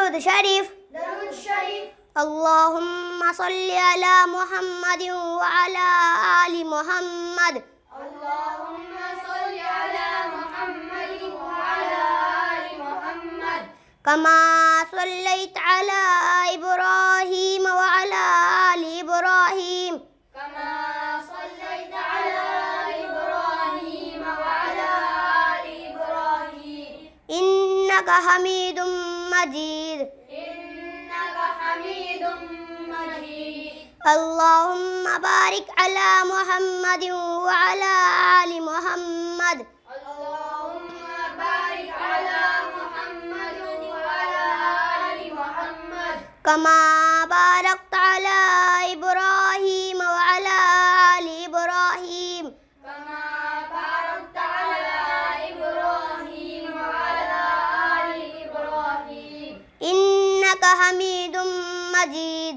درود شريف. اللهم صل على محمد وعلى آل محمد. اللهم صل على محمد وعلى آل محمد كما صليت على إبراهيم وعلى آل إبراهيم كما صليت على إبراهيم وعلى آل إبراهيم إنك حميد مجيد. إنك حميد مجيد. اللهم بارك على محمد وعلى آل محمد. اللهم بارك على محمد وعلى آل محمد كما باركت على إبراهيم وعلى آل إبراهيم كما باركت على إبراهيم وعلى آل إبراهيم إنك حميد مجيد.